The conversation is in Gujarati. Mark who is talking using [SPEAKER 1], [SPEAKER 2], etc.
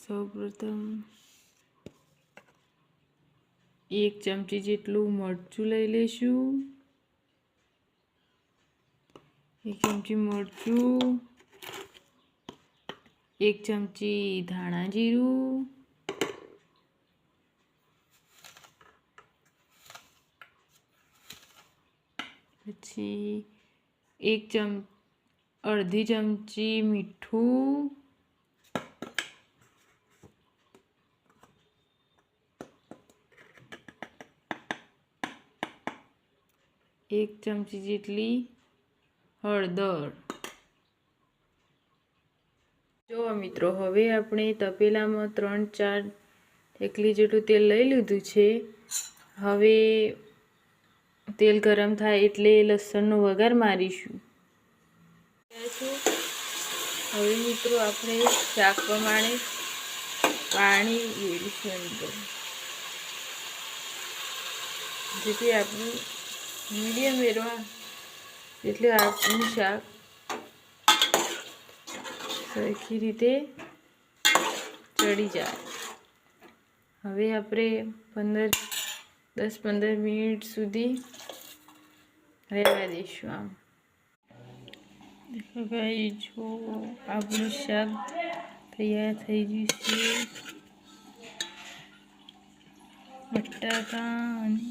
[SPEAKER 1] સૌપ્રથમ 1 ચમચી જેટલું મરચું લઈ લેશું। 1 ચમચી મરચું, 1 ચમચી ધાણા જીરું, પછી અડધી ચમચી મીઠું, 1 ચમચી જેટલી હળદર। જો મિત્રો, હવે આપણે તપેલામાં 3-4 ટેકલી જેટલું તેલ લઈ લીધું છે। હવે તેલ ગરમ થાય એટલે લસણનો વઘાર મારીશું। હવે મિત્રો આપણે શાક પ્રમાણે પાણી રેડીશું અંદર, જેથી આપણું મીડિયમ વેરવા એટલે આપણું શાક સરખી રીતે ચડી જાય। હવે આપણે 10-15 મિનિટ સુધી રહેવા દઈશું। આમ દેખો ગાઈસ, જો આપણું શાક તૈયાર થઈ ગયું છે। બટાકા અને